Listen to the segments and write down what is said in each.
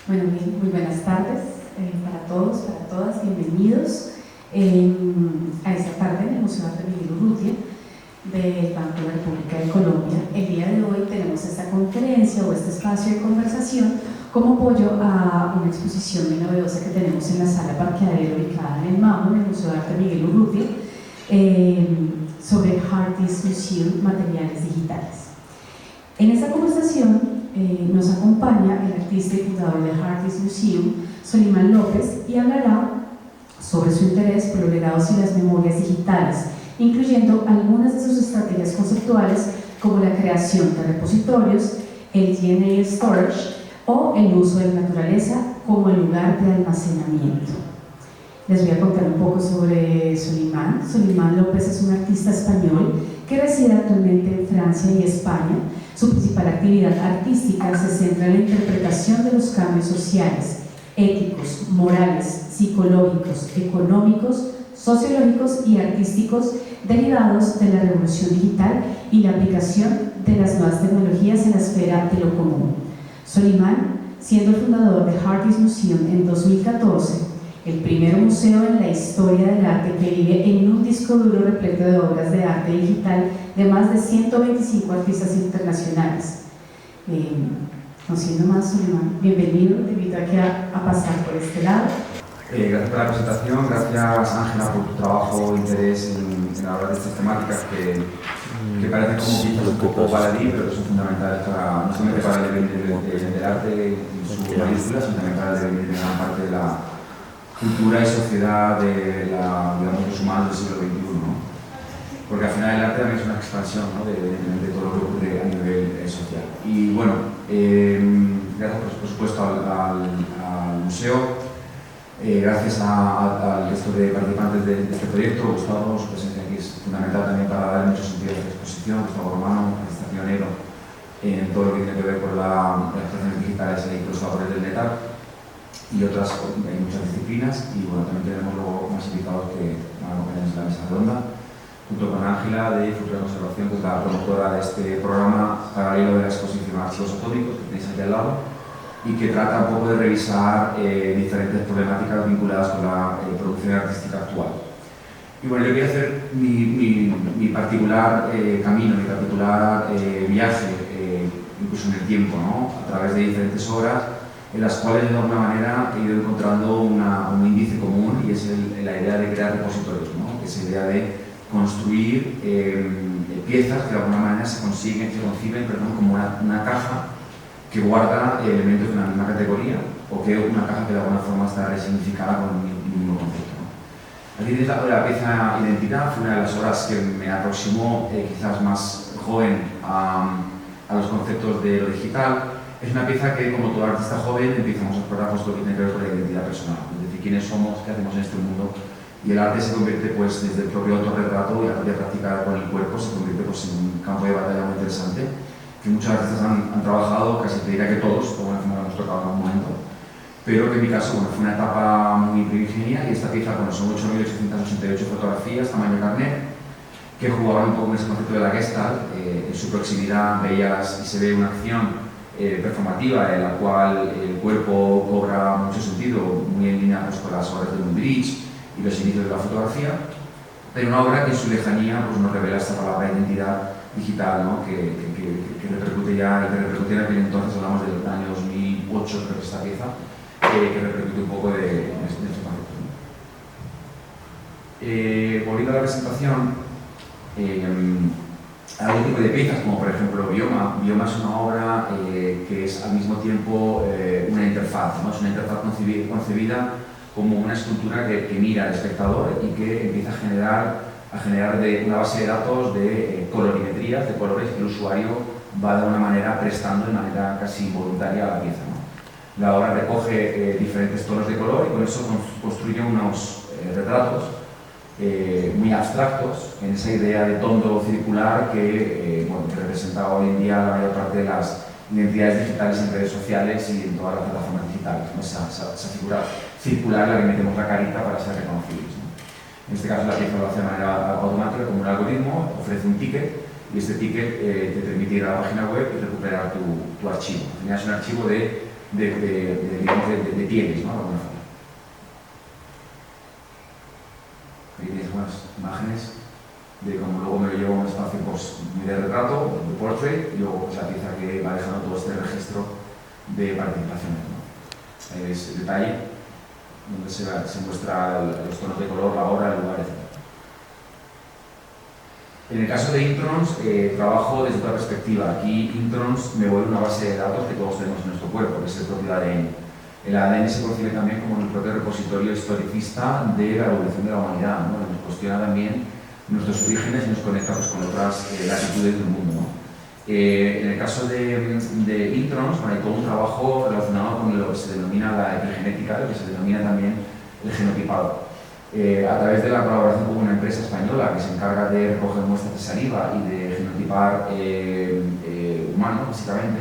Bueno, muy buenas tardes para todos, para todas, bienvenidos a esta tarde en el Museo de Arte Miguel Urrutia del Banco de la República de Colombia. El día de hoy tenemos esta conferencia o este espacio de conversación como apoyo a una exposición muy novedosa que tenemos en la sala Parqueadero ubicada en el MAMU, en el Museo de Arte Miguel Urrutia, sobre Hard Disk Museum, materiales digitales. En esta conversación nos acompaña el artista y fundador del Hard Disk Museum, Solimán López, y hablará sobre su interés por los legados y las memorias digitales, incluyendo algunas de sus estrategias conceptuales como la creación de repositorios, el DNA storage o el uso de la naturaleza como el lugar de almacenamiento. Les voy a contar un poco sobre Solimán. Solimán López es un artista español que reside actualmente en Francia y España. Su principal actividad artística se centra en la interpretación de los cambios sociales, éticos, morales, psicológicos, económicos, sociológicos y artísticos derivados de la revolución digital y la aplicación de las nuevas tecnologías en la esfera de lo común. Solimán, siendo el fundador de Hard Disk Museum en 2014, el primer museo en la historia del arte que vive en un disco duro repleto de obras de arte digital de más de 125 artistas internacionales. No siendo más, Solimán, bienvenido, te invito aquí a pasar por este lado. Gracias por la presentación, gracias Ángela por tu trabajo e interés en hablar de estas temáticas que parecen como quizás un poco baladí, pero que son fundamentales para, no solamente para el devenir del arte en su mayúscula, sino también para el devenir de gran parte de la cultura y sociedad de los humanos del siglo XXI, ¿no? Porque al final el arte también es una expansión, ¿no? de todo lo que ocurre a nivel social. Y bueno, gracias por supuesto al museo, gracias al resto de participantes de este proyecto. Gustavo, su presencia aquí es fundamental también para dar mucho sentido a esta exposición. Gustavo Romano, artista pionero en todo lo que tiene que ver con las expresiones digitales y los valores del metal y otras, hay muchas disciplinas. Y bueno, también tenemos luego más invitados que van a acompañarnos en la mesa redonda, junto con Ángela de Futura Conservación, que es la promotora de este programa paralelo de la exposición Archivos Atómicos, que tenéis aquí al lado, y que trata un poco de revisar diferentes problemáticas vinculadas con la producción artística actual. Y bueno, yo quería hacer mi particular camino, mi particular viaje, incluso en el tiempo, ¿no? A través de diferentes obras en las cuales de alguna manera he ido encontrando un índice común, y es la idea de crear repositorios, ¿no? Que es la idea de construir piezas que de alguna manera se conciben como una caja que guarda elementos de una misma categoría, o que una caja que de alguna forma está resignificada con un mismo concepto, ¿no? Aquí tenéis la pieza Identidad. Fue una de las obras que me aproximó quizás más joven a los conceptos de lo digital. Es una pieza que, como todo artista joven, empezamos a explorar pues, lo que tiene que ver con la identidad personal, es decir, quiénes somos, qué hacemos en este mundo, y el arte se convierte, pues, desde el propio autorretrato y la propia práctica con el cuerpo, se convierte pues, en un campo de batalla muy interesante, que muchos artistas han trabajado, casi te diría que todos, como nos hemos tocado en algún momento, pero que en mi caso bueno, fue una etapa muy primigenia, y esta pieza bueno, son 8.888 fotografías, tamaño carnet, que jugaban un poco en ese concepto de la Gestalt. En su proximidad veías y se ve una acción performativa en la cual el cuerpo cobra mucho sentido, muy en línea pues, con las obras de Muybridge y los inicios de la fotografía, pero una obra que en su lejanía pues, nos revela esta palabra identidad digital, ¿no? que repercute ya, y que repercute en aquel entonces, hablamos del año 2008, creo que esta pieza, que repercute un poco de este concepto. Volviendo a la presentación, hay un tipo de piezas, como por ejemplo Bioma. Bioma es una obra que es al mismo tiempo una interfaz, ¿no? Es una interfaz concebida como una escultura que mira al espectador y que empieza a generar de una base de datos de colorimetrías, de colores que el usuario va de alguna manera prestando de manera casi voluntaria a la pieza, ¿no? La obra recoge diferentes tonos de color y con eso construye unos retratos muy abstractos en esa idea de tondo circular que, bueno, que representa hoy en día la mayor parte de las identidades digitales en redes sociales y en todas las plataformas digitales, ¿no? Esa figura circular en la que metemos la carita para ser reconocibles, ¿no? En este caso la pieza lo hace de manera automática como un algoritmo, ofrece un ticket y este ticket te permite ir a la página web y recuperar tu archivo. Es un archivo de pieles, ¿no? De alguna forma. Ahí tienes unas imágenes de cómo luego me lo llevo a un espacio pues, de retrato, de portrait, y luego pues, la pieza que va dejando todo este registro de participaciones, ¿no? Ahí ves el detalle, donde se muestra los tonos de color, la hora, el lugar, etc. En el caso de Introns, trabajo desde otra perspectiva. Aquí Introns me vuelve una base de datos que todos tenemos en nuestro cuerpo, que es el propio ADN. El ADN se concibe también como el propio repositorio historicista de la evolución de la humanidad, ¿no? Nos cuestiona también nuestros orígenes y nos conecta pues, con otras latitudes del mundo, ¿no? En el caso de Introns, bueno, hay todo un trabajo relacionado con lo que se denomina la epigenética, lo que se denomina también el genotipado. A través de la colaboración con una empresa española que se encarga de recoger muestras de saliva y de genotipar humanos, básicamente,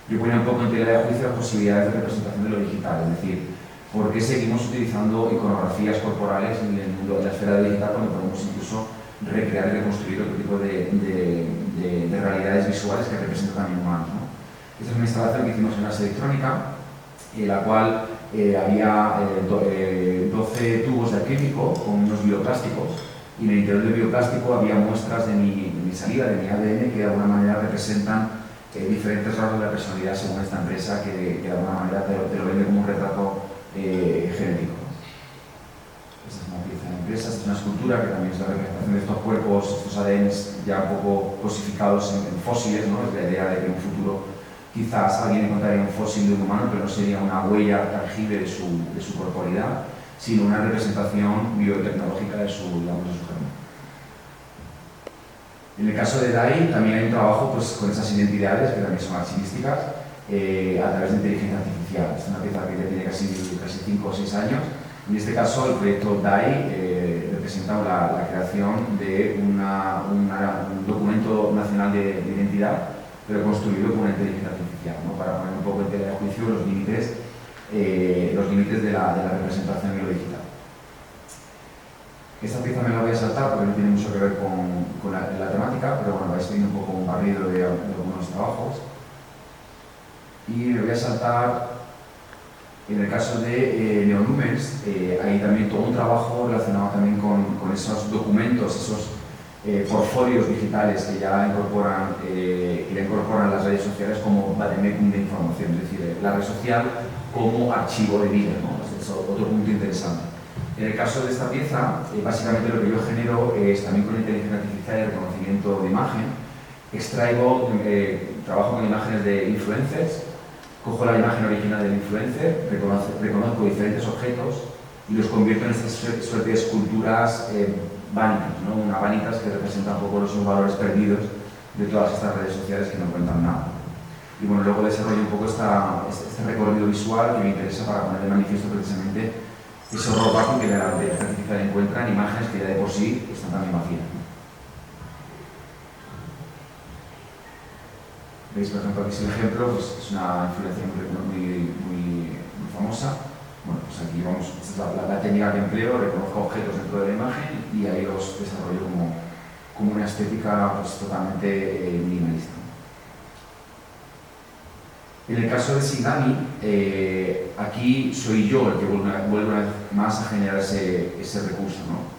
yo ponía un poco en tela de juicio las posibilidades de representación de lo digital, es decir, por qué seguimos utilizando iconografías corporales en el mundo de la esfera digital cuando podemos incluso recrear y reconstruir otro tipo de realidades visuales que representan también humanos, ¿no? Esta es una instalación que hicimos en Ars Electrónica, en la cual había 12 tubos de acrílico con unos bioplásticos y en el interior del bioplástico había muestras de mi saliva, de mi ADN, que de alguna manera representan diferentes rasgos de la personalidad según esta empresa que de alguna manera te lo vende como un retrato genético. Esta es una pieza de empresa, esta es una escultura que también es la representación de estos cuerpos, estos ADNs ya un poco cosificados en fósiles, ¿no? Es la idea de que en un futuro quizás alguien encontraría un fósil de un humano, pero no sería una huella tangible de su corporalidad, sino una representación biotecnológica de su germen. En el caso de DAI también hay un trabajo pues, con esas identidades, que también son archivísticas, a través de inteligencia artificial. Es una pieza que ya tiene casi 5 o 6 años. En este caso, el proyecto DAI representa la creación de un documento nacional de identidad, pero construido con una inteligencia artificial, ¿no? Para poner un poco en tela de juicio los límites de la representación en lo digital. Esta pieza me la voy a saltar porque no tiene mucho que ver con la temática, pero bueno, vais viendo un poco un barrido de algunos trabajos. Y me voy a saltar, en el caso de Neolumens, hay también todo un trabajo relacionado también con esos documentos, esos portfolios digitales que ya incorporan las redes sociales como vademecum de información, es decir, la red social como archivo de vida, ¿no? Este es otro punto interesante. En el caso de esta pieza, básicamente lo que yo genero es también con inteligencia artificial y reconocimiento de imagen. Trabajo con imágenes de influencers, cojo la imagen original del influencer, reconozco diferentes objetos y los convierto en esta suerte de esculturas vanitas, ¿no? Una vanitas que representa un poco los valores perdidos de todas estas redes sociales que no cuentan nada. Y bueno, luego desarrollo un poco este recorrido visual que me interesa para poner de manifiesto precisamente ese horror bajo que la inteligencia artificial encuentra en imágenes que ya de por sí están también vacías, ¿no? Veis, por ejemplo, aquí es el ejemplo, pues es una influencia muy famosa. Bueno, pues aquí vamos, esta es la técnica que empleo, reconozco objetos dentro de la imagen y ahí los desarrollo como una estética pues, totalmente minimalista. En el caso de Sigami, aquí soy yo el que vuelve una vez más a generar ese recurso, ¿no?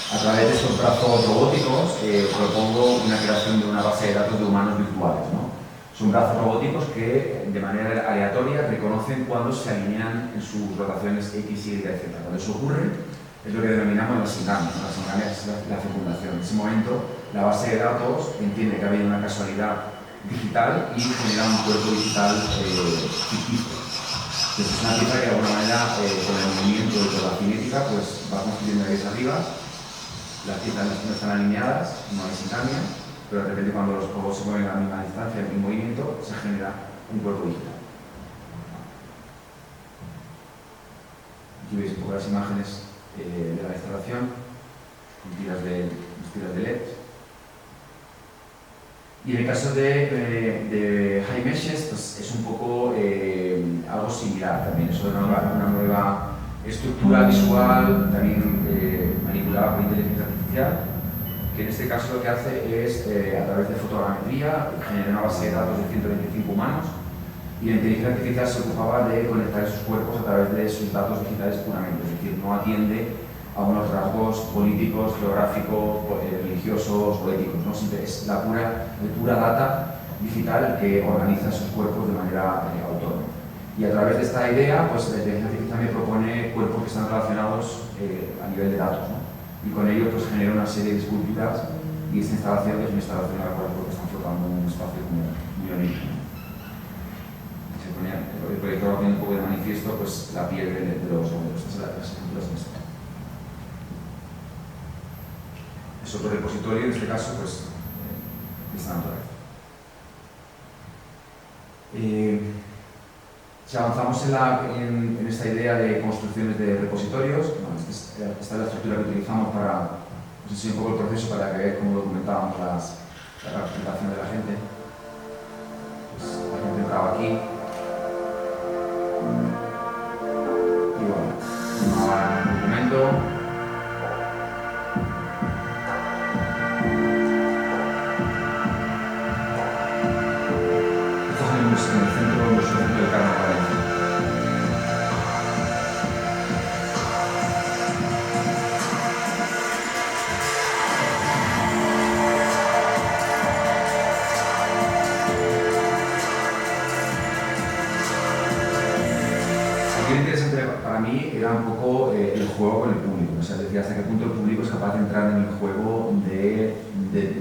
A través de estos brazos robóticos propongo una creación de una base de datos de humanos virtuales, ¿no? Son brazos robóticos que de manera aleatoria reconocen cuando se alinean en sus rotaciones X, Y, Z. Cuando eso ocurre, es lo que denominamos la Sigami. La Sigami es la fecundación. En ese momento, la base de datos entiende que ha habido una casualidad digital y genera un cuerpo digital ficticio. Entonces, es una pieza que de alguna manera, con el movimiento de toda la cinética, pues va construyendo ahí arriba. las piezas no están alineadas, no hay sincronía, pero de repente cuando los juegos se mueven a la misma distancia, en movimiento, se genera un cuerpo digital. Aquí veis un poco las imágenes de la instalación, con tiras de LED. Y en el caso de High Meshes, pues es un poco algo similar también. Es una nueva estructura visual, también manipulada por inteligencia artificial, que en este caso lo que hace es, a través de fotogrametría, generar una base de datos de 125 humanos, y la inteligencia artificial se ocupaba de conectar esos cuerpos a través de sus datos digitales puramente, es decir, no atiende a unos rasgos políticos, geográficos, religiosos o éticos, ¿no? Es la pura data digital que organiza esos cuerpos de manera autónoma. Y a través de esta idea, pues la inteligencia artificial me propone cuerpos que están relacionados a nivel de datos, ¿no? Y con ello pues genera una serie de esculturas, y esta instalación es una instalación en la cual están flotando en un espacio como muy bonito, ¿no? El proyecto va poniendo un poco de manifiesto pues, la piel de los modelos. Estas son las esculturas en este. Es otro repositorio, en este caso, pues, de esta naturaleza. Si avanzamos en esta idea de construcciones de repositorios, bueno, esta es la estructura que utilizamos para, os enseño un poco el proceso para que veáis cómo documentábamos la representación de la gente. Pues, la gente entraba aquí. Y bueno, un documento. Esto es en el centro del Carnaval. Lo interesante para mí era un poco el juego con el público, o sea, es decir, hasta qué punto el público es capaz de entrar en el juego de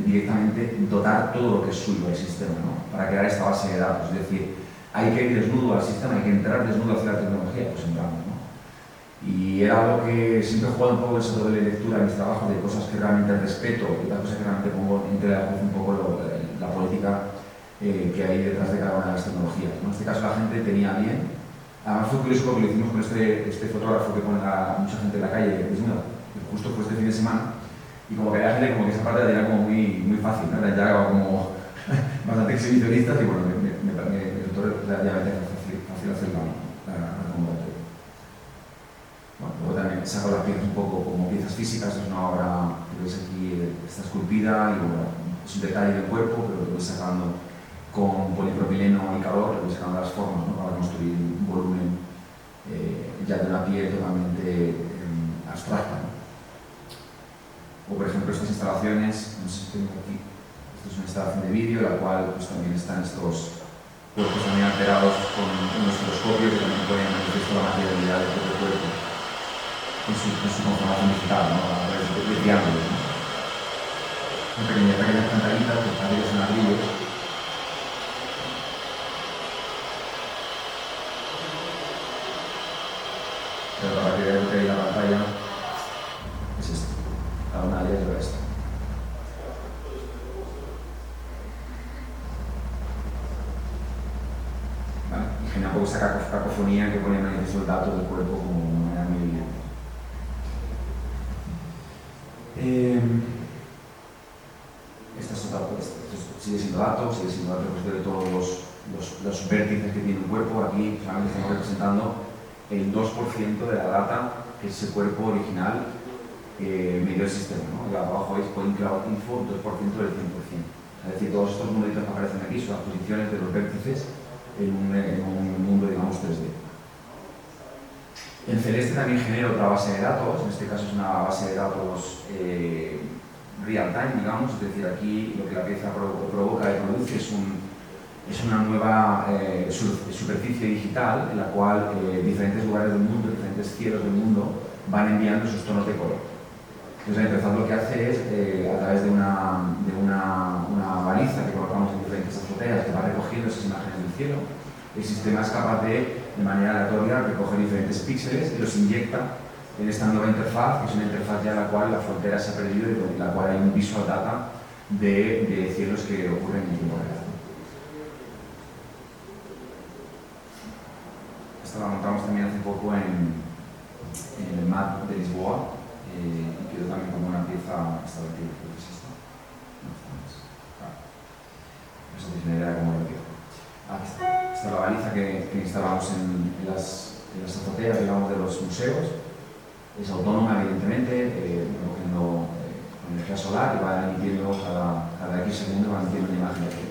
directamente dotar todo lo que es suyo al sistema, ¿no? Para crear esta base de datos, es decir, hay que ir desnudo al sistema, hay que entrar desnudo hacia la tecnología, pues entramos, ¿no? Y era algo que siempre he jugado un poco el sector de la lectura en mis trabajos, de cosas que realmente respeto y otras cosas que realmente pongo en tela de juicio un poco la política que hay detrás de cada una de las tecnologías, ¿no? En este caso la gente tenía bien. Además fue curioso porque lo hicimos con este fotógrafo que pone a mucha gente en la calle desnuda, que justo fue este fin de semana, y como que la gente como que esa parte la tenía como muy fácil, ¿no? Era ya como bastante exhibicionista, y bueno, me resultó relativamente fácil hacer la convocatoria. Bueno, luego también saco las piezas un poco como piezas físicas, es una obra que veis aquí, está esculpida, y bueno, es un detalle del cuerpo, pero lo voy sacando con polipropileno y calor, le voy sacando las formas, ¿no? Para construir un volumen ya de una piel totalmente abstracta, ¿no? O por ejemplo estas instalaciones, no sé si tengo aquí, esto es una instalación de vídeo, la cual pues, también están estos cuerpos también alterados con un osciloscopio que también pone en manifiesto la materialidad del propio cuerpo en su conformación digital, ¿no? A través de triángulos, ¿no? Pequeñas pantalitas que parece que son ladrillos. Pero para que veáis lo que hay en la pantalla es esto. Cada una de ellas lleva esto. ¿Vale? Y genera un poco esa cacofonía que pone en manifiesto el dato del cuerpo como de manera muy evidente. Esto sigue siendo datos, de todos los vértices que tiene un cuerpo. Aquí solamente estamos representando el 2% de la data que ese cuerpo original me dio el sistema, ¿no? Y abajo veis Point Cloud Info, 2% del 100%. Es decir, todos estos numeritos que aparecen aquí son las posiciones de los vértices en un mundo, digamos, 3D. En Celeste también genera otra base de datos, en este caso es una base de datos real time, digamos, es decir, aquí lo que la pieza provoca y produce es una nueva superficie digital en la cual diferentes lugares del mundo, diferentes cielos del mundo van enviando sus tonos de color. Entonces la interfaz lo que hace es, a través de una baliza que colocamos en diferentes azoteas que va recogiendo esas imágenes del cielo, el sistema es capaz de manera aleatoria, recoger diferentes píxeles y los inyecta en esta nueva interfaz, que es una interfaz ya en la cual la frontera se ha perdido y en la cual hay un visual data de cielos que ocurren en tiempo real. Esta la montamos también hace poco en el MAD de Lisboa y quedó también como una pieza establecida. ¿Qué es esto? No, eso es una idea de cómo lo quedó. Aquí está. Esta es la baliza que instalamos en las azoteas, digamos, de los museos. Es autónoma, evidentemente, cogiendo energía solar y va emitiendo cada X segundos, va emitiendo una imagen aquí.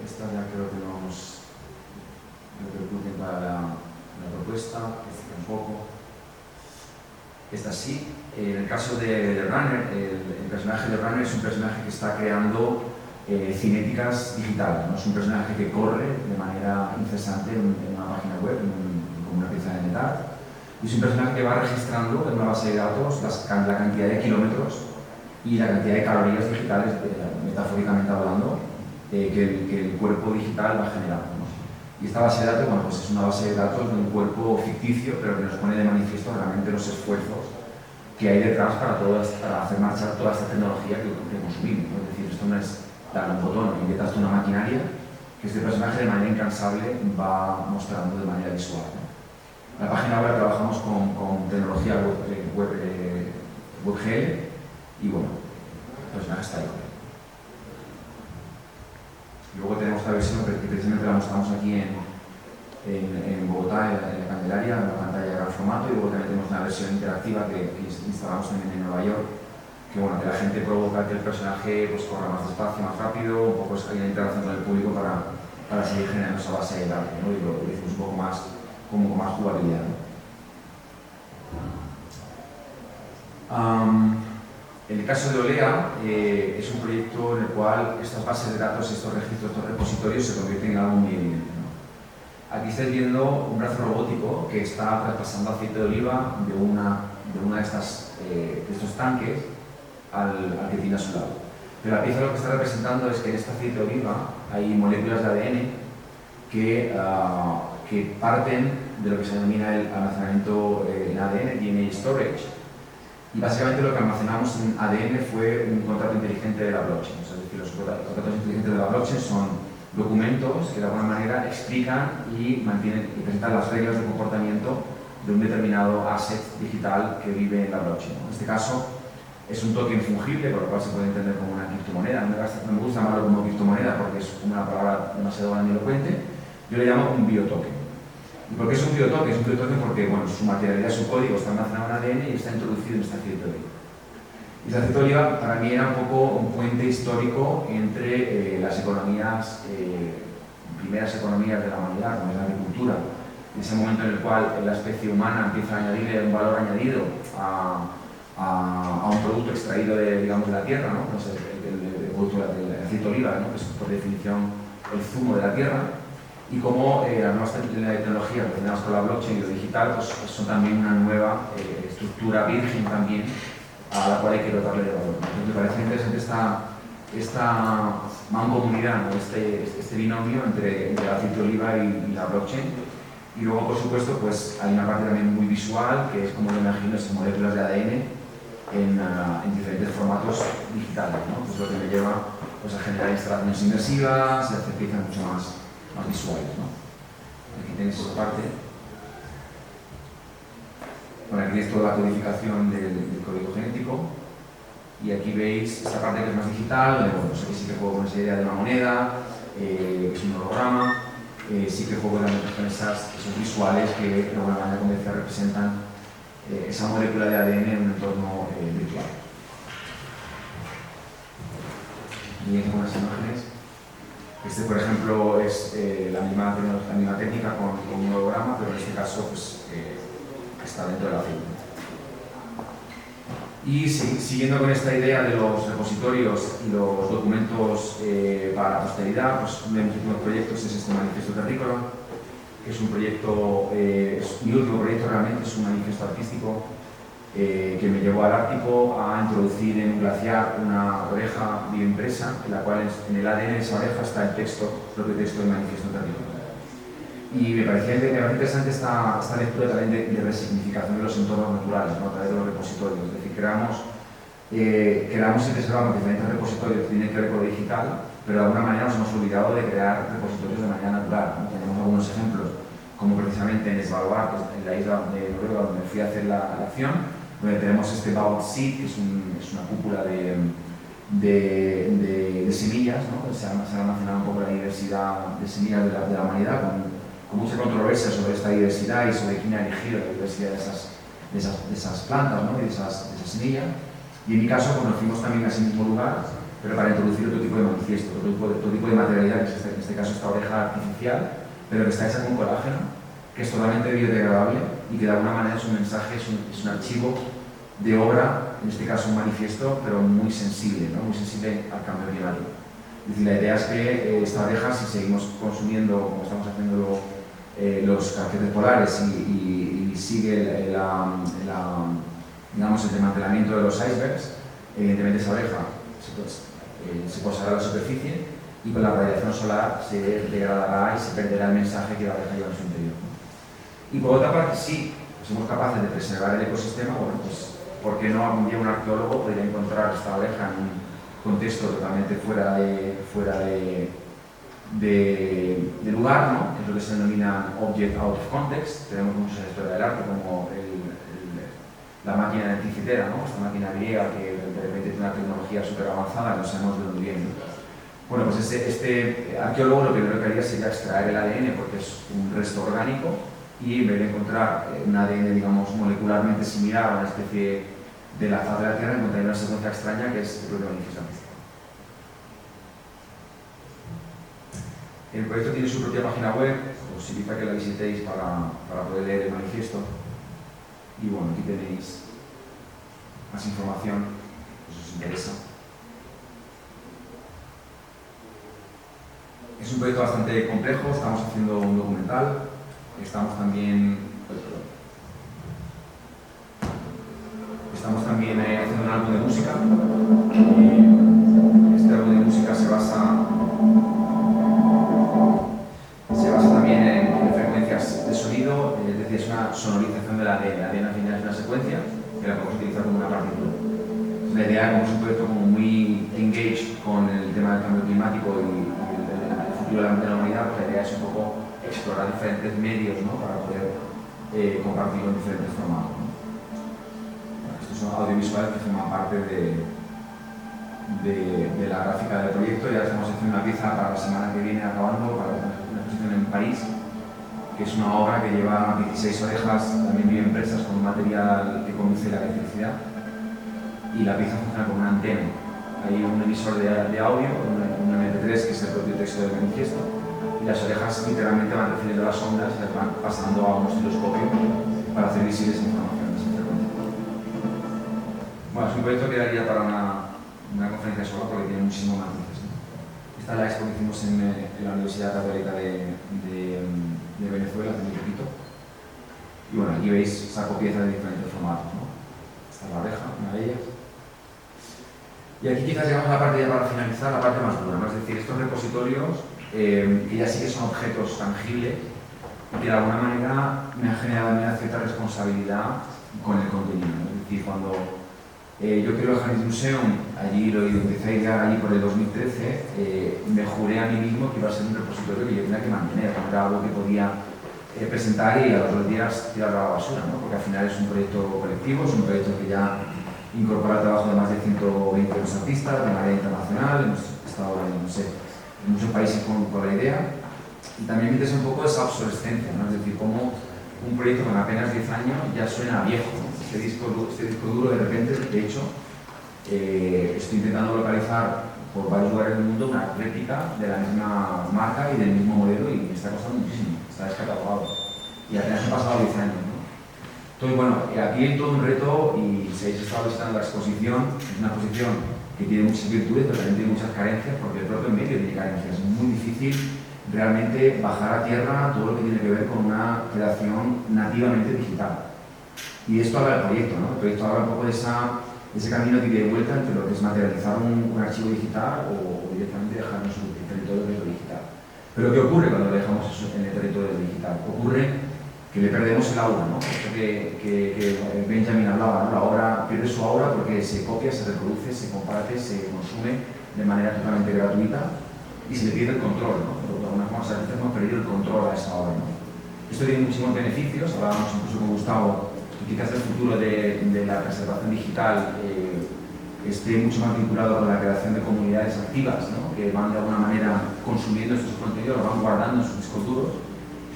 Esta ya creo que nos repercute para la propuesta, esta tampoco. Esta sí. En el caso de Runner, el personaje de Runner es un personaje que está creando cinéticas digitales, ¿no? Es un personaje que corre de manera incesante en una página web, como una pieza de metal, y es un personaje que va registrando en una base de datos la cantidad de kilómetros y la cantidad de calorías digitales, metafóricamente hablando, que el cuerpo digital va generando, ¿no? Y esta base de datos, bueno, pues es una base de datos de un cuerpo ficticio, pero que nos pone de manifiesto realmente los esfuerzos que hay detrás para hacer marchar toda esta tecnología que consumimos, ¿no? Es decir, esto no es dar un botón o inyectas una maquinaria, que este personaje de manera incansable va mostrando de manera visual, ¿no? En la página web trabajamos con tecnología WebGL y bueno, el personaje está ahí. Luego tenemos esta versión que precisamente la mostramos aquí en Bogotá, en la Candelaria, en la pantalla de gran formato, y luego también tenemos una versión interactiva que instalamos también en Nueva York, que bueno, que la gente provoca que el personaje pues, corra más despacio, más rápido, un poco hay una interacción con el público para seguir generando esa base de datos, ¿no? Y lo hicimos un poco más, como con más jugabilidad, ¿no? En el caso de Olea, es un proyecto en el cual estas bases de datos, estos registros, estos repositorios se convierten en algo muy evidente, ¿no? Aquí estáis viendo un brazo robótico que está traspasando aceite de oliva de una de estos tanques al que tiene a su lado. Pero la pieza lo que está representando es que en este aceite de oliva hay moléculas de ADN que parten de lo que se denomina el almacenamiento en ADN, DNA storage. Y básicamente lo que almacenamos en ADN fue un contrato inteligente de la blockchain. O sea, es decir, los contratos inteligentes de la blockchain son documentos que de alguna manera explican y presentan las reglas de comportamiento de un determinado asset digital que vive en la blockchain, ¿no? En este caso es un token fungible, por lo cual se puede entender como una criptomoneda. No me gusta llamarlo como criptomoneda porque es una palabra demasiado grandilocuente. Yo le llamo un biotoken. ¿Y por qué es un biotoken? Es un biotoken porque bueno, su materialidad, su código está almacenado en ADN y está introducido en este aceite de oliva. Y este aceite de oliva para mí era un poco un puente histórico entre las economías, primeras economías de la humanidad, como es la agricultura, en ese momento en el cual la especie humana empieza a añadirle un valor añadido a un producto extraído de, digamos, de la tierra, ¿no? Pues el producto del aceite de oliva, ¿no? Que es por definición el zumo de la tierra, y como las nuevas tecnologías relacionadas con la blockchain y lo digital pues son también una nueva estructura virgen también a la cual hay que dotarle de valor. Entonces me parece interesante esta mancomunidad, ¿no? este binomio entre el aceite de oliva y la blockchain. Y luego, por supuesto, pues hay una parte también muy visual, que es como lo imagino, esas moléculas de ADN en diferentes formatos digitales, ¿no? Pues lo que me lleva pues, a generar instalaciones inmersivas y hacer piezas mucho más visuales, ¿no? Aquí tenéis esa parte. Bueno, aquí tenéis toda la codificación del código genético. Y aquí veis esta parte que es más digital, donde bueno, pues aquí sí que juego con esa idea de una moneda, que es un holograma. Sí que juego también con esos visuales que de alguna manera convencional representan esa molécula de ADN en un entorno virtual. Y aquí con las imágenes. Este, por ejemplo, es la misma técnica con un holograma, pero en este caso pues, está dentro del aceite. Y siguiendo con esta idea de los repositorios y los documentos para la posteridad, pues uno de mis últimos proyectos es este manifiesto terrícola, que es un proyecto, mi último proyecto realmente es un manifiesto artístico que me llevó al Ártico a introducir en un glaciar una oreja bioimpresa, en la cual en el ADN de esa oreja está el propio texto del manifiesto territorial. Y me parecía interesante esta lectura también de resignificación de los entornos naturales, ¿no? A través de los repositorios. Es decir, creamos y preservamos diferentes repositorios que tienen que ver con lo digital, pero de alguna manera nos hemos olvidado de crear repositorios de manera natural, ¿no? Tenemos algunos ejemplos, como precisamente en Svalbard, en la isla de Noruega, donde fui a hacer la acción, donde tenemos este Bald Seed, que es una cúpula de semillas, ¿no? Se ha almacenado un poco la diversidad de semillas de la humanidad, con mucha controversia sobre esta diversidad y sobre quién ha elegido la diversidad de esas plantas, ¿no? Y de esas semillas. Y en mi caso, pues, nos fuimos también a ese mismo lugar, pero para introducir otro tipo de manifiesto, otro tipo de materialidad, que es en este caso esta oreja artificial, pero que está hecha con colágeno, que es totalmente biodegradable y que de alguna manera es un mensaje, es un archivo de obra, en este caso un manifiesto, pero muy sensible, ¿no? Muy sensible al cambio climático. Es decir, la idea es que esta oreja, si seguimos consumiendo, como estamos haciendo los caracteres polares y sigue digamos, el desmantelamiento de los icebergs, evidentemente esa oreja se posará a la superficie y con la radiación solar se degradará y se perderá el mensaje que la oreja lleva en su interior. Y por otra parte, si somos capaces de preservar el ecosistema, bueno, pues ¿por qué no algún día un arqueólogo podría encontrar esta oreja en un contexto totalmente fuera de lugar, ¿no? Que es lo que se denomina object out of context? Tenemos muchos en la historia del arte, como la máquina anticitera, ¿no? Esta máquina griega que de repente tiene una tecnología súper avanzada, no sabemos de dónde viene. Bueno, pues este arqueólogo lo primero que haría sería extraer el ADN, porque es un resto orgánico, y en vez de encontrar un ADN, digamos, molecularmente similar a una especie de la faz de la Tierra, encontraría una secuencia extraña que es el propio manifiesto artístico. El proyecto tiene su propia página web, os invito a que la visitéis para poder leer el manifiesto. Y bueno, aquí tenéis más información, si os interesa. Es un proyecto bastante complejo, estamos haciendo un documental, estamos también haciendo un álbum de música. Este álbum de música se basa también en frecuencias de sonido, es decir, es una sonorización del ADN. El ADN al final es una secuencia que la podemos utilizar como una partitura. La idea, como es un proyecto como muy engaged con el tema del cambio climático y el futuro de la humanidad, pues la idea es un poco explorar diferentes medios, ¿no? Para poder compartirlo en diferentes formatos, ¿no? Bueno, estos son audiovisuales que forman parte de la gráfica del proyecto. Ya estamos haciendo una pieza para la semana que viene acabando, para una exposición en París, que es una obra que lleva 16 orejas también bien impresas con un material que conduce la electricidad, y la pieza funciona como una antena. Hay un emisor de audio, un MP3, que es el propio texto del manifiesto, y las orejas literalmente van recibiendo las ondas y las van pasando a un osciloscopio para hacer visibles informaciones en frecuencia. Bueno, es un proyecto que daría para una conferencia sola porque tiene muchísimos matices, ¿no? Esta es la expo que hicimos en la Universidad Católica de Venezuela hace muy poquito. Y bueno, aquí veis, saco piezas de diferentes formatos, ¿no? Esta es la oreja, una de ellas. Y aquí quizás llegamos a la parte, ya para finalizar, la parte más dura, ¿no? Es decir, estos repositorios que ya sí que son objetos tangibles y que de alguna manera me han generado una cierta responsabilidad con el contenido, ¿no? Es decir, cuando yo creo el Harris Museum, allí lo empecé a idear allí por el 2013, me juré a mí mismo que iba a ser un repositorio que yo tenía que mantener, no era algo que podía presentar y a los 2 días tirarlo a la basura, ¿no? Porque al final es un proyecto colectivo, es un proyecto que ya incorpora el trabajo de más de 120 artistas de manera internacional. Hemos estado en muchos países con la idea, y también me interesa un poco esa obsolescencia, ¿no? Es decir, cómo un proyecto con apenas 10 años ya suena viejo, ¿no? Este disco duro, de repente, de hecho, estoy intentando localizar por varios lugares del mundo una réplica de la misma marca y del mismo modelo, y me está costando muchísimo, está descatalogado, y apenas han pasado 10 años, ¿no? Entonces, bueno, aquí hay todo un reto, y si habéis estado visitando la exposición, es una exposición que tiene muchas virtudes, pero también tiene muchas carencias, porque el propio medio tiene carencias. Es muy difícil realmente bajar a tierra todo lo que tiene que ver con una creación nativamente digital. Es Y esto habla del proyecto, ¿no? El proyecto habla un poco de ese camino de ida y vuelta entre lo que es materializar un archivo digital o directamente dejarnos en el territorio digital. Pero ¿qué ocurre cuando lo dejamos en el territorio digital? Ocurre que le perdemos el aura, ¿no? Esto que Benjamin hablaba, ¿no? La obra pierde su aura porque se copia, se reproduce, se comparte, se consume de manera totalmente gratuita y se le pierde el control, ¿no? De alguna forma, a veces hemos perdido el control a esa obra, ¿no? Esto tiene muchísimos beneficios, hablábamos incluso con Gustavo, que quizás el futuro de la preservación digital esté mucho más vinculado con la creación de comunidades activas, ¿no? Que van de alguna manera consumiendo estos contenidos, los van guardando en sus discos duros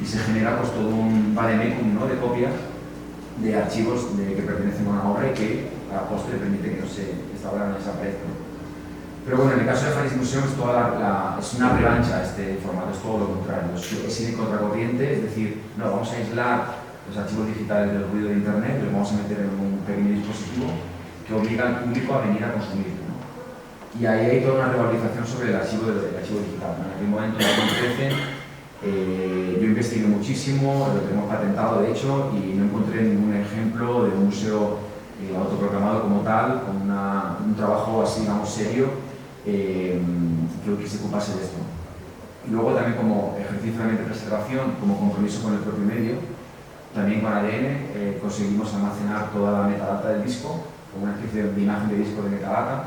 y se genera pues todo un vademecum, ¿no? De copias de archivos que pertenecen a una obra y que a la postre permite que esta obra no desaparezca. Pero bueno, en el caso de Harris Museum es una revancha este formato, es todo lo contrario, es ir en contracorriente, es decir, no, vamos a aislar los archivos digitales del ruido de Internet, los vamos a meter en un pequeño dispositivo que obliga al público a venir a consumirlo, ¿no? Y ahí hay toda una revalorización sobre el archivo digital, ¿no? En aquel momento, en 2013, yo investigué muchísimo, lo tenemos patentado de hecho, y no encontré ningún ejemplo de un museo autoproclamado como tal, con un trabajo así, digamos, serio, que se ocupase de esto. Y luego también como ejercicio de preservación, como compromiso con el propio medio, también con ADN conseguimos almacenar toda la metadata del disco, con una especie de imagen de disco de metadata,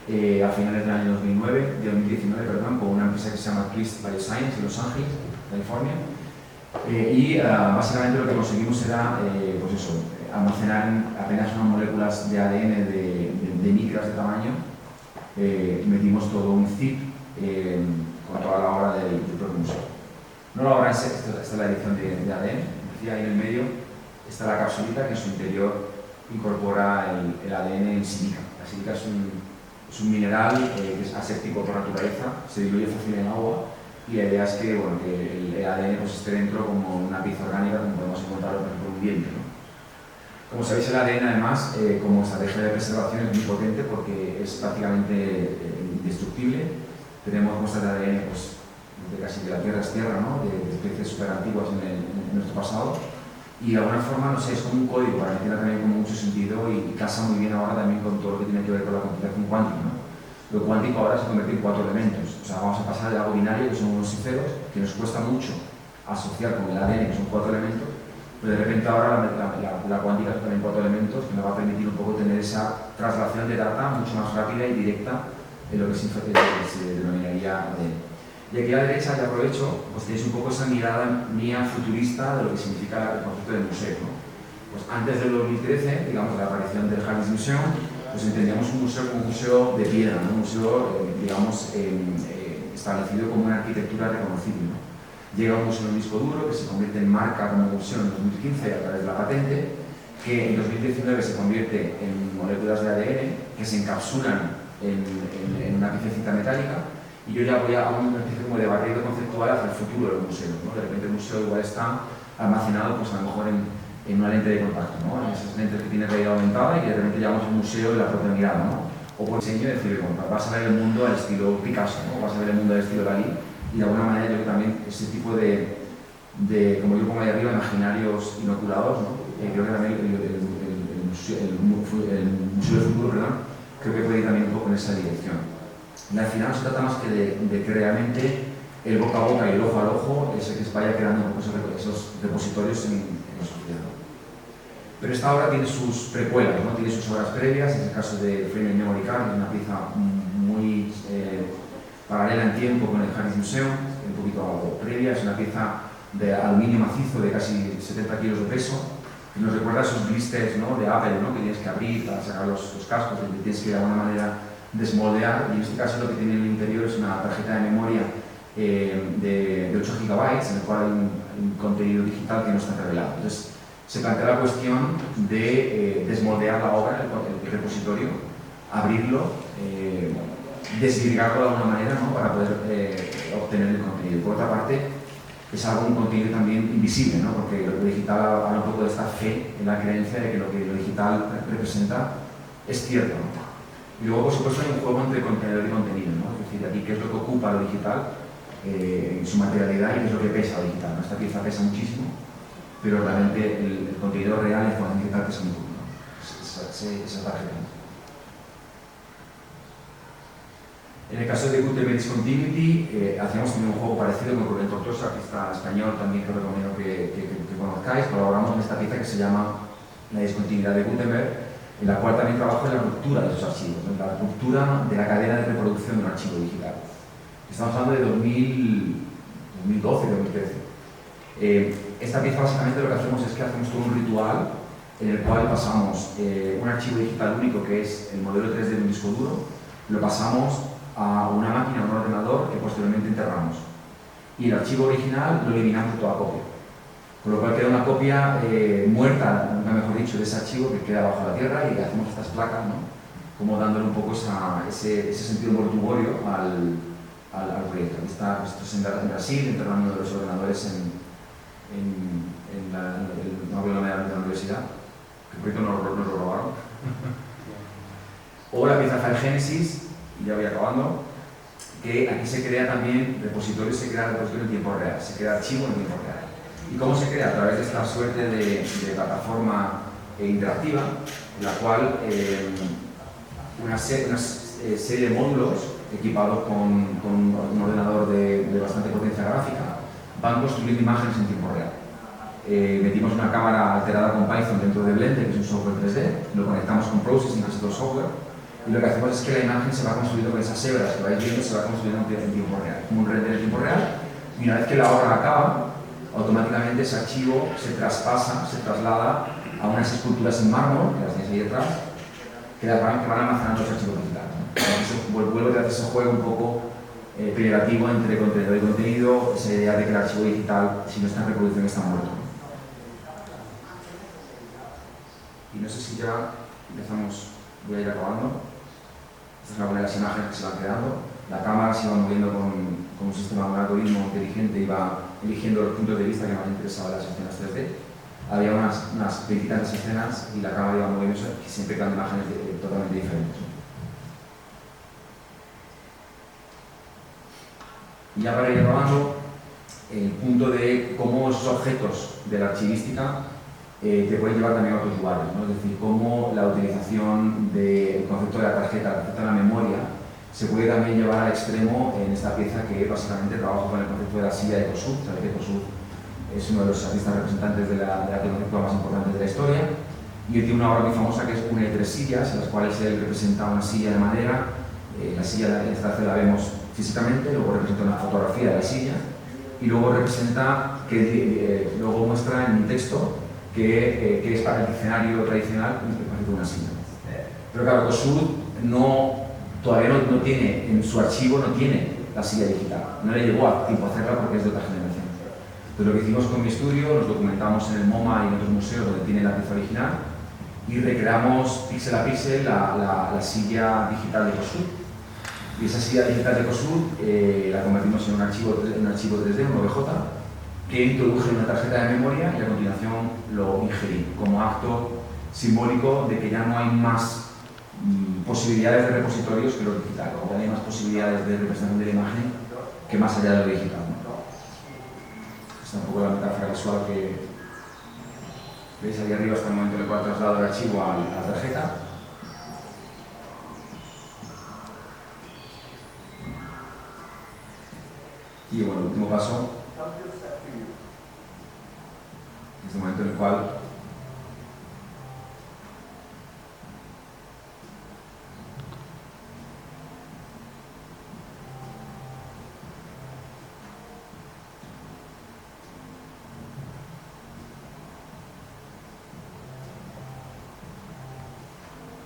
a finales del año 2019, con una empresa que se llama Twist Bioscience en Los Ángeles, California. Básicamente lo que conseguimos era pues eso, almacenar apenas unas moléculas de ADN de micras de tamaño. Metimos todo un zip con toda la obra del propio museo. No la obra en sí, esta es la edición de ADN. Decía ahí en el medio está la capsulita que en su interior incorpora el ADN en sílica. La sílica es un mineral que es aséptico por naturaleza, se diluye fácil en agua y la idea es que, bueno, que el ADN pues, esté dentro como una pieza orgánica, como podemos encontrarlo por ejemplo en un diente, ¿no? Como sabéis, el ADN además, como estrategia de preservación es muy potente porque es prácticamente indestructible. Tenemos muestras de ADN pues, casi de la Tierra es tierra, ¿no? De especies súper antiguas en nuestro pasado. Y de alguna forma, no sé, es como un código para que tenga también con mucho sentido y casa muy bien ahora también con todo lo que tiene que ver con la computación cuántica, ¿no? Lo cuántico ahora se convierte en 4 elementos. O sea, vamos a pasar de algo binario, que son unos y ceros, que nos cuesta mucho asociar con el ADN, que son 4 elementos, pero de repente ahora la cuántica son también 4 elementos que nos va a permitir un poco tener esa traslación de data mucho más rápida y directa en lo que se denominaría ADN. Y aquí a la derecha, ya aprovecho, pues tenéis un poco esa mirada mía futurista de lo que significa el concepto de museo, ¿no? Pues antes del 2013, digamos, la aparición del Harris Museum, pues entendíamos un museo como un museo de piedra, ¿no? Un museo, digamos, establecido como una arquitectura reconocible, ¿no? Llega un museo en un disco duro que se convierte en marca como museo en 2015 a través de la patente, que en 2019 se convierte en moléculas de ADN que se encapsulan en una piececita metálica. Y yo ya voy a una especie como de barrido conceptual hacia el futuro del museo, ¿no? De repente el museo igual está almacenado pues a lo mejor en una lente de contacto, ¿no? En esas lentes que tiene realidad aumentada y de repente llevamos un museo en la propia mirada, ¿no? O por diseño decir, bueno, vas a ver el mundo al estilo Picasso, ¿no? Vas a ver el mundo al estilo Dalí y de alguna manera yo creo que también ese tipo de como yo pongo ahí arriba, imaginarios inoculados, ¿no? Creo que también el museo del futuro, perdón, creo que puede ir también un poco en esa dirección. Y al final no se trata más que de que realmente el boca a boca y el ojo al ojo es el que vaya creando esos repositorios en la sociedad. Pero esta obra tiene sus precuelas, ¿no? Tiene sus obras previas, en el caso de Frame Memory Card, una pieza muy paralela en tiempo con el Harris Museum, un poquito previa, es una pieza de aluminio macizo de casi 70 kilos de peso, que nos recuerda a esos blisters, ¿no? De Apple, ¿no? Que tienes que abrir para sacar los cascos, que tienes que de alguna manera desmoldear, y en este caso lo que tiene en el interior es una tarjeta de memoria de 8 GB, en el cual hay un contenido digital que no está revelado. Entonces, se plantea la cuestión de desmoldear la obra, el repositorio, abrirlo, desvirgarlo de alguna manera, ¿no? Para poder obtener el contenido. Por otra parte, es un contenido también invisible, ¿no? Porque lo digital habla un poco de esta fe en la creencia de que lo digital representa es cierto, ¿no? Y luego, por supuesto, hay un juego entre contenedor y contenido, ¿no? Es decir, aquí qué es lo que ocupa lo digital en su materialidad y qué es lo que pesa lo digital, ¿no? Esta pieza pesa muchísimo, pero realmente el contenido real, la información digital gracias a un club, ¿no? Esa tarjeta. En el caso de Gutenberg Discontinuity, hacíamos también un juego parecido con Rubén Tortosa, artista español también que recomiendo que conozcáis. Colaboramos en esta pieza que se llama La discontinuidad de Gutenberg, en la cual también trabajo en la ruptura de esos archivos, en la ruptura de la cadena de reproducción de un archivo digital. Estamos hablando de 2012, 2013. Esta pieza básicamente lo que hacemos es que hacemos todo un ritual en el cual pasamos un archivo digital único que es el modelo 3D de un disco duro, lo pasamos a una máquina, a un ordenador que posteriormente enterramos. Y el archivo original lo eliminamos de toda copia. Con lo cual queda una copia muerta, nunca mejor dicho, de ese archivo que queda bajo la tierra y hacemos estas placas, ¿no? Como dándole un poco ese sentido mortuorio al proyecto. Esto es en Brasil, enterrando de los ordenadores en la de la universidad, que por cierto nos lo robaron. O la pieza File Genesis, y ya voy acabando, que aquí se crea también repositorio, se crea repositorio en tiempo real, se crea archivo en tiempo real. ¿Y cómo se crea? A través de esta suerte de plataforma interactiva, en la cual una serie de módulos equipados con un ordenador de bastante potencia gráfica van construyendo imágenes en tiempo real. Metimos una cámara alterada con Python dentro de Blender, que es un software 3D, lo conectamos con Processing, que es otro software, y lo que hacemos es que la imagen se va construyendo con esas hebras que vais viendo, se va construyendo en tiempo real, como un render en tiempo real, y una vez que la obra acaba, automáticamente ese archivo se traspasa, se traslada a unas esculturas en mármol, que las tenéis ahí detrás, que van almacenando los archivos digitales, ¿no? Vuelvo a hacer ese juego un poco peyorativo entre contenedor y contenido, esa idea de que el archivo digital, si no está en reproducción, está muerto. Y no sé si ya empezamos, voy a ir acabando. Esta es alguna de las imágenes que se van creando. La cámara se iba moviendo con un sistema de un algoritmo inteligente, iba eligiendo los puntos de vista que más le interesaban las escenas 3D. Había unas veintitantas escenas y la cámara iba moviéndose y siempre quedan imágenes totalmente diferentes. Y ya para ir acabando, el punto de cómo esos objetos de la archivística te pueden llevar también a otros lugares, ¿no? Es decir, cómo la utilización del concepto de la tarjeta, el concepto de la memoria, se puede también llevar al extremo en esta pieza que básicamente trabaja con el concepto de la silla de Kossuth. Sabéis que Kossuth es uno de los artistas representantes de la arquitectura más importantes de la historia, y él tiene una obra muy famosa que es una de 3 sillas, en las cuales él representa una silla de madera. La silla en esta la vemos físicamente, luego representa una fotografía de la silla, y luego representa, luego muestra en un texto que es para el diccionario tradicional de una silla. Pero claro, Kossuth todavía no tiene, en su archivo no tiene la silla digital, no le llegó a tiempo a hacerla porque es de otra generación. Entonces lo que hicimos con mi estudio, nos documentamos en el MoMA y en otros museos donde tiene la pieza original y recreamos píxel a píxel la silla digital de Kossuth. Y esa silla digital de Kossuth la convertimos en un archivo 3D, un OBJ, que introduje una tarjeta de memoria y a continuación lo ingerí como acto simbólico de que ya no hay más posibilidades de repositorios que lo digital, o ya hay más posibilidades de representación de la imagen que más allá de lo digital, ¿no? Esta es un poco la metáfora visual que veis ahí arriba hasta el momento en el cual traslado el archivo a la tarjeta. Y bueno, el último paso es el momento en el cual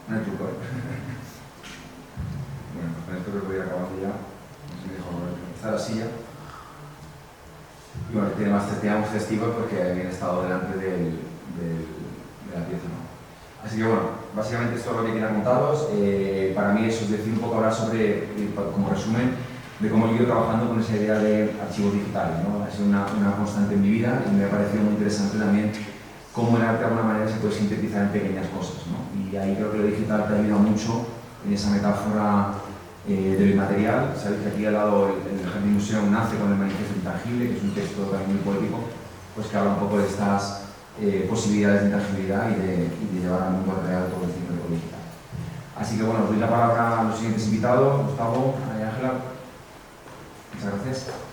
no hay truco. Bueno, pues con esto creo que voy a ir acabando ya. No sé si me dejo organizar la silla. Y bueno, tiene más testigos porque habían estado delante de la pieza, ¿no? Así que bueno, básicamente esto es lo que quería contaros. Para mí eso es decir un poco ahora sobre, como resumen, de cómo he ido trabajando con esa idea de archivos digitales, ¿no? Ha sido una constante en mi vida y me ha parecido muy interesante también cómo el arte de alguna manera se puede sintetizar en pequeñas cosas, ¿no? Y ahí creo que lo digital te ha ayudado mucho en esa metáfora de lo inmaterial. Sabéis que aquí al lado el Jardín Museo nace con el Manifiesto Intangible, que es un texto también muy poético, pues que habla un poco de estas posibilidades de intangibilidad y de llevar al mundo real todo el cine digital. Así que bueno, os doy la palabra a los siguientes invitados, Gustavo, María Ángela. Muchas gracias.